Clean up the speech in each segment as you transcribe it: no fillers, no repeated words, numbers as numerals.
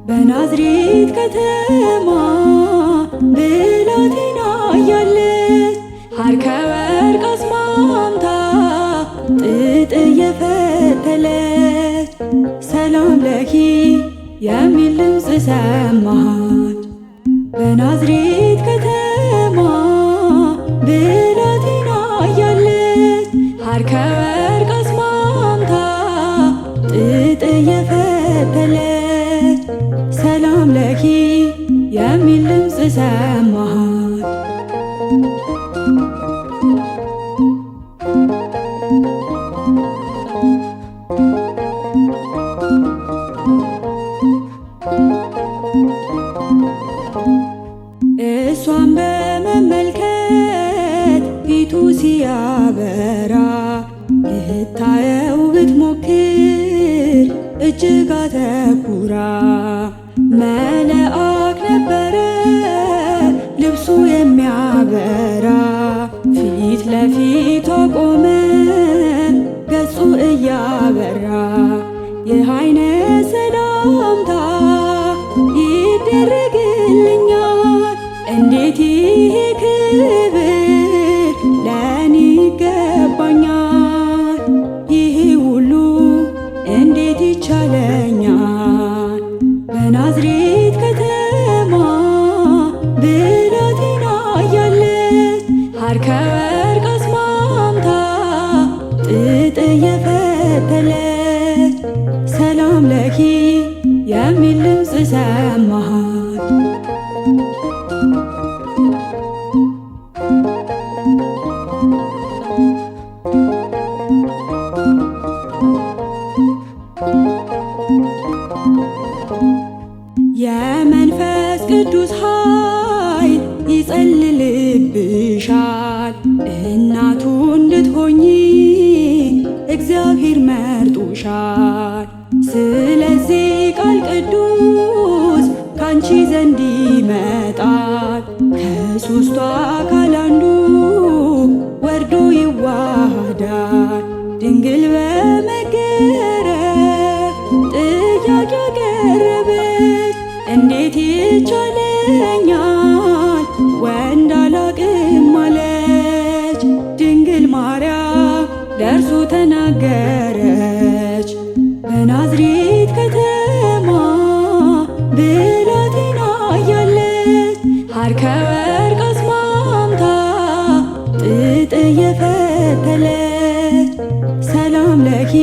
በናዝሬት ከተማ ብላቴና እያለች ሐርከ ወርቅ አስማምታ ጥጥ እየፈተለች ሰላም ለኪ የሚል ድምፅ ሰማች። በናዝሬት ከተማ ብላቴና እያለች ሐርከ ወርቅ አስማምታ ጥጥ እየፈተለች ሰላም ለኪ የሚል ድምፅ ሰማች። እሷን በመመልከት ፊቱ ሲያበራ ልታየው ብትሞክር እጅግ አተኩራ መልአክ ነበረ ልብሱ የሚያበራ ፊት ለፊቷ ቆመ ገጹ እያበራ ይህ አይነት ሰላምታ ይደረግልኛል እንዴት ይሄ ክብር ለእኔ ይገባኛል ይሄ ሁሉ እንዴት ይቻለኛል። በናዝሬት ከተማ ብላቴና እያለች ሐርከ ወርቅ አስማምታ ጥጥ እየፈተለች ሰላም ለኪ የሚል ድምፅ ሰማች። የመንፈስ ቅዱስ ኃይል ይጸልልብሻል እናቱ እንድትሆኚ እግዚአብሔር መርጦሻል። ስለዚህ ቃል ቅዱስ ካንቺ ዘንድ ይመጣል ከሦስቱ አካል አንዱ ወርዶ ይዋሃዳል። ድንግል በመገረፍ ጥያቄ ያቀረበች እንዴት ይቻለኛል ወንድ አላቅም አለች። ድንግል ማርያም ለእርሱ ተናገረች። በናዝሬት ከተማ ብላቴና እያለች ሐርከ ወርቅ አስማምታ ጥጥ እየፈተለች ሰላም ለኪ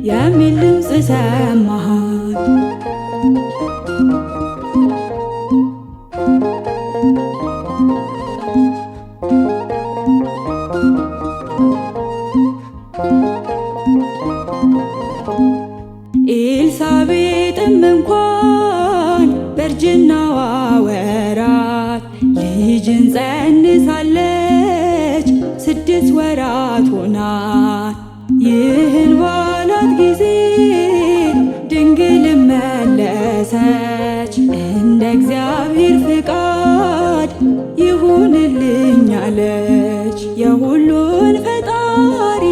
የሚል ድምፅ ሰማች። ኤልሳቤጥም እንኳን በእርጅናዋ ወራት ልጅን ጸንሳለች 6 ወራት ሆናት። ይህን ባላት ጊዜ ድንግል መለሰች እንደ እግዚአብሔር ፍቃድ ይሁንልኝ አለች። የሁሉን ፈጣሪ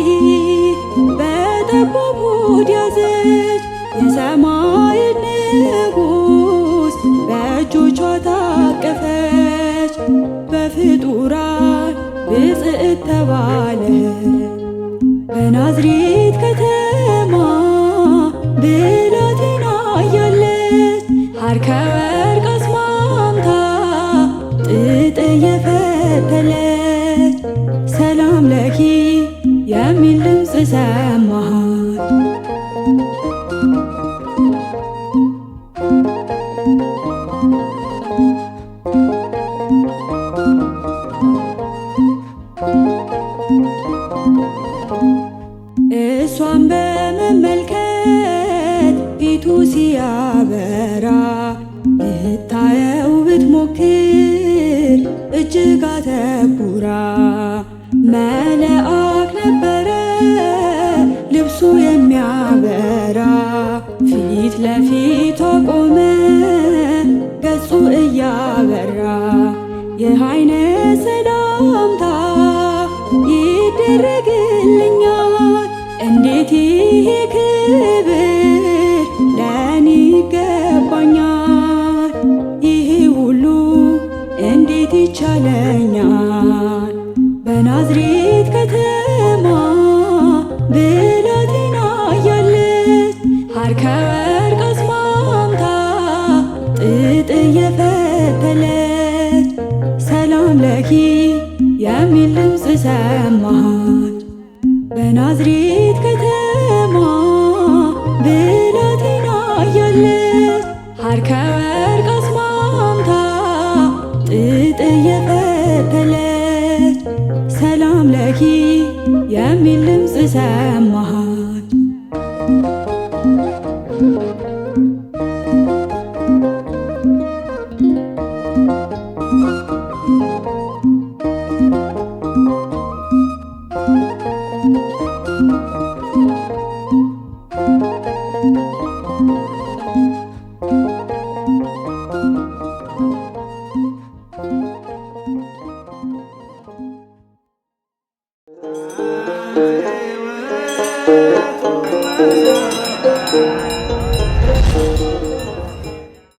በጠባብ ሆድ ያዘች የሰማይ ንጉሥ በእጆቿ ታቀፈች። በፍጡራን ብፅዕት ተባለች። በናዝሬት ከተማ ብላቴና እያለች ሐርከ ወርቅ አስማምታ ጥጥ እየፈተለች ሰላም ለኪ የሚል ድምፅ ሰማች። እሷን በመመልከት ፊቱ ሲያበራ ልታየው ብትሞክር እጅግ አተኩራ መልአክ ነበረ ልብሱ የሚያበራ ፊት ለፊቷ ቆመ ገጹ እያበራ ይህ አይነት ሰላምታ ይደረግልኛል እንዴት ይሄ ክብር ለኔ ይገባኛል ይሄ ሁሉ እንዴት ይቻለኛል በናዝሬት ከተማ ብላቴና እያለች ሐር ከወርቅ አስማምታ ጥጥ እየፈተለች ሰላም ለኪ የሚል ድምፅ ሰማች በናዝሬት ከተማ ብላቴና እያለች ሐር ከወርቅ አስማምታ ጥጥ እየፈተለች ሰላም ለኪ የሚል ድምፅ ሰማች